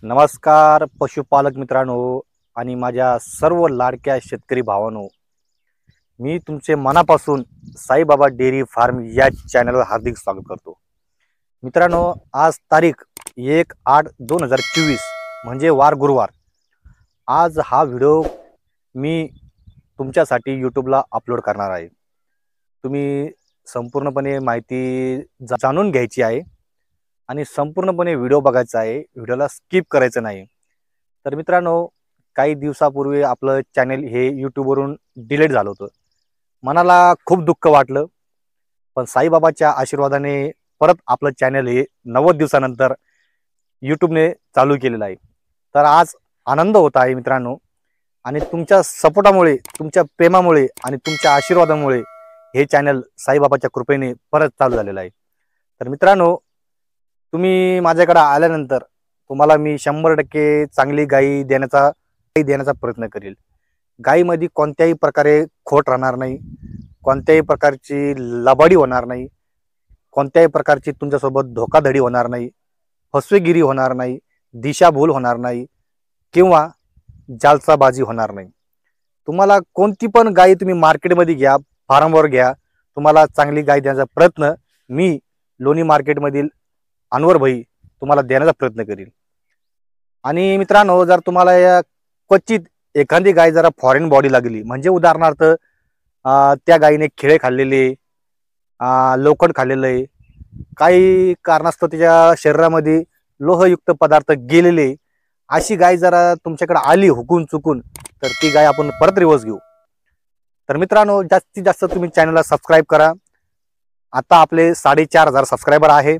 नमस्कार पशुपालक मित्रांनो आणि माझ्या सर्व लाडक्या शेतकरी भावांनो, मी तुमचे मनापासून साईबाबा डेअरी फार्म या चॅनलवर हार्दिक स्वागत करतो. मित्रांनो, आज तारीख 1/8/2024 म्हणजे वार गुरुवार. आज हा व्हिडिओ मी तुमच्यासाठी यूट्यूबला अपलोड करणार आहे. तुम्ही संपूर्णपणे माहिती जाणून घ्यायची आहे आणि संपूर्णपणे व्हिडिओ बघायचा आहे, व्हिडिओला स्किप करायचं नाही. तर मित्रांनो, काही दिवसापूर्वी आपलं चॅनल हे यूट्यूबवरून डिलीट झालं होतं. मनाला खूप दुःख वाटलं, पण साईबाबाच्या आशीर्वादाने परत आपलं चॅनल हे 90 दिवसानंतर यूट्यूबने चालू केलेलं आहे. तर आज आनंद होत आहे मित्रांनो, आणि तुमच्या सपोर्टामुळे, तुमच्या प्रेमामुळे आणि तुमच्या आशीर्वादामुळे हे चॅनल साईबाबाच्या कृपेने परत चालू झालेलं आहे. तर मित्रांनो, तुम्ही माझ्याकडे आल्यानंतर तुम्हाला मी 100% चांगली गाई देण्याचा प्रयत्न करेल. गाईमध्ये कोणत्याही प्रकारे खोट राहणार नाही, कोणत्याही प्रकारची लबाडी होणार नाही, कोणत्याही प्रकारची तुमच्यासोबत धोकाधडी होणार नाही, फसवेगिरी होणार नाही, दिशाभूल होणार नाही किंवा जालसाबाजी होणार नाही. तुम्हाला कोणती पण गाई तुम्ही मार्केटमध्ये घ्या, फार्मवर घ्या, तुम्हाला चांगली गाय देण्याचा प्रयत्न मी लोणी मार्केटमधील अनवर भाई तुम्हाला देण्याचा प्रयत्न करेल. आणि मित्रांनो, जर तुम्हाला या क्वचित एखादी गाय जरा फॉरेन बॉडी लागली, म्हणजे उदाहरणार्थ त्या गायीने खिळे खाल्लेले, लोखंड खाल्लेले, काही कारणास्तव तिच्या शरीरामध्ये लोहयुक्त पदार्थ गेलेले, अशी गाय जरा तुमच्याकडे आली हुकून चुकून, तर ती गाय आपण परत रिवर्स घेऊ. तर मित्रांनो, जास्तीत जास्त तुम्ही चॅनलला सबस्क्राईब करा. आता आपले 4,500 सबस्क्रायबर आहे.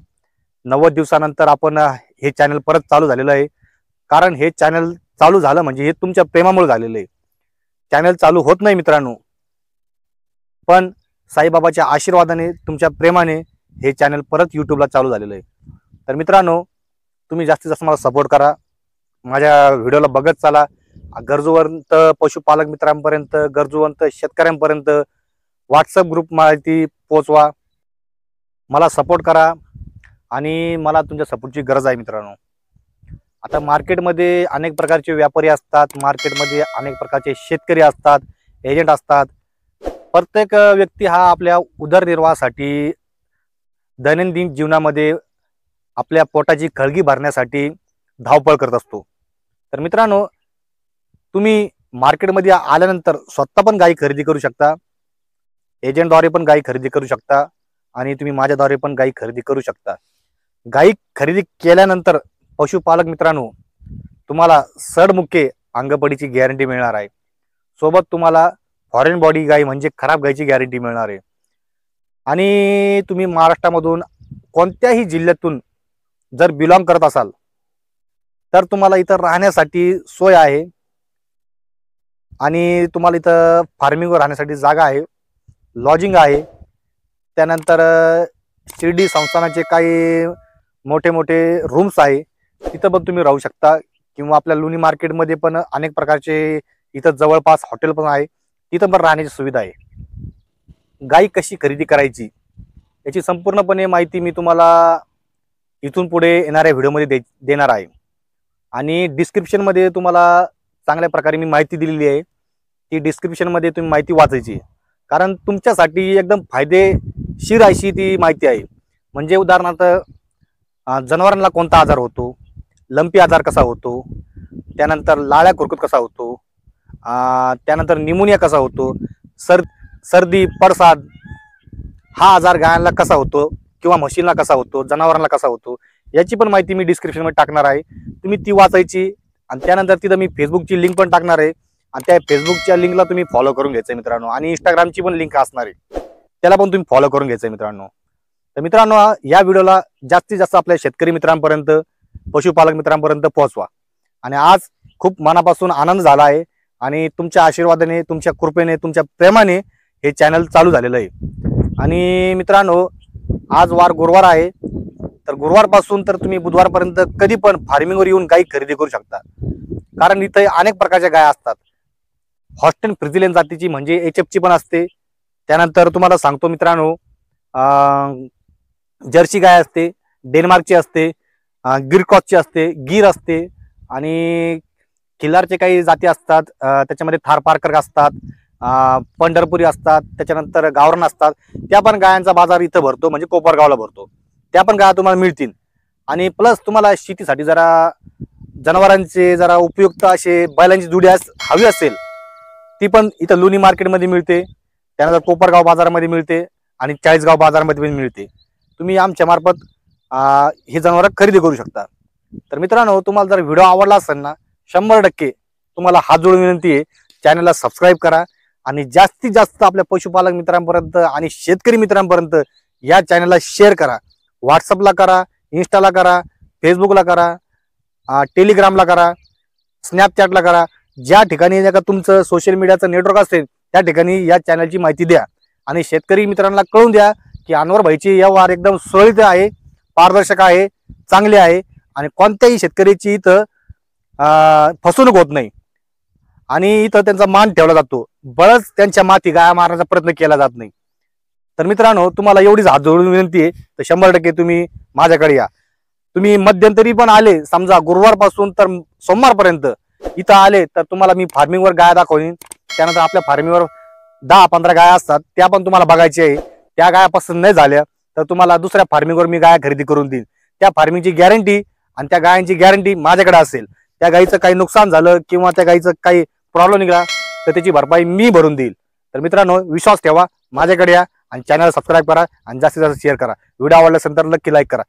90 दिवसानंतर आपण हे चॅनल परत चालू झालेलं आहे. कारण हे चॅनल चालू झालं म्हणजे हे तुमच्या प्रेमामुळे झालेलं आहे. चॅनल चालू होत नाही मित्रांनो, पण साईबाबाच्या आशीर्वादाने, तुमच्या प्रेमाने हे चॅनल परत यूट्यूबला चालू झालेलं आहे. तर मित्रांनो, तुम्ही जास्तीत जास्त मला सपोर्ट करा, माझ्या व्हिडिओला बघत चला. गरजूवंत पशुपालक मित्रांपर्यंत, गरजूवंत शेतकऱ्यांपर्यंत व्हॉट्सअप ग्रुप माहिती पोचवा, मला सपोर्ट करा. आणि मला तुमच्या सपोर्टची गरज आहे मित्रांनो. आता मार्केटमध्ये अनेक प्रकारचे व्यापारी असतात, मार्केटमध्ये अनेक प्रकारचे शेतकरी असतात, एजंट असतात. प्रत्येक व्यक्ती हा आपल्या उदरनिर्वाहासाठी, दैनंदिन जीवनामध्ये आपल्या पोटाची खळगी भरण्यासाठी धावपळ करत असतो. तर मित्रांनो, तुम्ही मार्केटमध्ये आल्यानंतर स्वतः पण गाई खरेदी करू शकता, एजंटद्वारे पण गाई खरेदी करू शकता, आणि तुम्ही माझ्याद्वारे पण गाई खरेदी करू शकता. गाई खरेदी केल्यानंतर पशुपालक मित्रांनो, तुम्हाला सडमुखे अंगपडीची गॅरंटी मिळणार आहे. सोबत तुम्हाला फॉरेन बॉडी गाई म्हणजे खराब गायची गॅरंटी मिळणार आहे. आणि तुम्ही महाराष्ट्रामधून कोणत्याही जिल्ह्यातून जर बिलॉंग करत असाल तर तुम्हाला इथं राहण्यासाठी सोय आहे, आणि तुम्हाला इथं फार्मिंगवर राहण्यासाठी जागा आहे, लॉजिंग आहे. त्यानंतर शिर्डी संस्थानाचे काही मोठे मोठे रूम्स आहे, तिथं पण तुम्ही राहू शकता. किंवा आपल्या लोणी मार्केटमध्ये पण अनेक प्रकारचे इथं जवळपास हॉटेल पण आहे, तिथं पण राहण्याची सुविधा आहे. गाई कशी खरेदी करायची याची संपूर्णपणे माहिती मी तुम्हाला इथून पुढे येणाऱ्या व्हिडिओमध्ये देणार आहे. आणि डिस्क्रिप्शनमध्ये तुम्हाला चांगल्या प्रकारे मी माहिती दिलेली आहे. ती डिस्क्रिप्शनमध्ये तुम्ही माहिती वाचायची, कारण तुमच्यासाठी एकदम फायदेशीर अशी ती माहिती आहे. म्हणजे उदाहरणार्थ, जनावरांना कोणता आजार होतो, लंपी आजार कसा होतो, त्यानंतर लाळ्या खुरकूत कसा होतो, त्यानंतर निमोनिया कसा होतो, सर्दी पडसाद हा आजार गायांना कसा होतो किंवा म्हशींना कसा होतो, जनावरांना कसा होतो, याची पण माहिती मी डिस्क्रिप्शनमध्ये टाकणार आहे. तुम्ही ती वाचायची. आणि त्यानंतर तिथं मी फेसबुकची लिंक पण टाकणार आहे, आणि त्या फेसबुकच्या लिंकला तुम्ही फॉलो करून घ्यायचं मित्रांनो. आणि इंस्टाग्रामची पण लिंक असणार आहे, त्याला पण तुम्ही फॉलो करून घ्यायचं मित्रांनो. तर मित्रांनो, या व्हिडिओला जास्तीत जास्त आपल्या शेतकरी मित्रांपर्यंत, पशुपालक मित्रांपर्यंत पोहोचवा. आणि आज खूप मनापासून आनंद झाला आहे, आणि तुमच्या आशीर्वादाने, तुमच्या कृपेने, तुमच्या प्रेमाने हे चॅनल चालू झालेलं आहे. आणि मित्रांनो, आज वार गुरुवार आहे, तर गुरुवारपासून तर तुम्ही बुधवारपर्यंत कधी पण फार्मिंगवर येऊन गाई खरेदी करू शकता. कारण इथे अनेक प्रकारच्या गाय असतात. हॉस्टेन फ्रिजिलियन जातीची म्हणजे HF पण असते. त्यानंतर तुम्हाला सांगतो मित्रांनो, जर्सी गाय असते, डेन्मार्कची असते, गिर क्रॉसची असते, गिर असते, आणि खिल्लारचे काही जाती असतात, त्याच्यामध्ये थारपारकर असतात, पंढरपुरी असतात, त्याच्यानंतर गावरान असतात. त्या पण गायांचा बाजार इथं भरतो, म्हणजे कोपरगावला भरतो. त्या पण गाया तुम्हाला मिळतील. आणि प्लस तुम्हाला शेतीसाठी जरा जनावरांचे जरा उपयुक्त असे बैलांची जुडी हवी असेल, ती पण इथं लोणी मार्केटमध्ये मिळते, त्यानंतर कोपरगाव बाजारामध्ये मिळते आणि चाळीसगाव बाजारामध्ये मिळते. तुम्ही आमच्या मार्फत हे जनावर खरेदी करू शकता. तर मित्रांनो, तुम्हाला जर व्हिडिओ आवडला असेल ना, 100% तुम्हाला हात जोडून विनंती आहे, चॅनलला सबस्क्राईब करा आणि जास्तीत जास्त आपल्या पशुपालक मित्रांपर्यंत आणि शेतकरी मित्रांपर्यंत या चॅनलला शेअर करा. व्हॉट्सअपला करा, इंस्टाला करा, फेसबुकला करा, टेलिग्रामला करा, स्नॅपचॅटला करा. ज्या ठिकाणी का तुमचं सोशल मीडियाचं नेटवर्क असेल त्या ठिकाणी या चॅनलची माहिती द्या आणि शेतकरी मित्रांना कळून द्या की अनवर भाईचे व्यवहार एकदम सुरळीत आहे, पारदर्शक आहे, चांगले आहे आणि कोणत्याही शेतकऱ्याची इथं फसवणूक होत नाही आणि इथं त्यांचा मान ठेवला जातो. बळच त्यांच्या माथी गाया मारण्याचा प्रयत्न केला जात नाही. तर मित्रांनो, तुम्हाला एवढीच हात जोडून विनंती आहे, तर 100% तुम्ही माझ्याकडे या. तुम्ही मध्यंतरी पण आले, समजा गुरुवारपासून तर सोमवारपर्यंत इथं आले, तर तुम्हाला मी फार्मिंगवर गाया दाखवून, त्यानंतर आपल्या फार्मिंगवर 10-15 गाया असतात, त्या पण तुम्हाला बघायच्या आहे. त्या गाया पसंत नाही झाल्या तर तुम्हाला दुसऱ्या फार्मिंगवर मी गाया खरेदी करून देईन. त्या फार्मिंगची गॅरंटी आणि त्या गायांची गॅरंटी माझ्याकडे असेल. त्या गाईचं काही नुकसान झालं किंवा त्या गाईचं काही प्रॉब्लेम निघाला तर त्याची भरपाई मी भरून देईल. तर मित्रांनो, विश्वास ठेवा, माझ्याकडे या आणि चॅनल सबस्क्राईब करा आणि जास्तीत जास्त शेअर करा. व्हिडिओ आवडला असेल तर नक्की लाईक करा.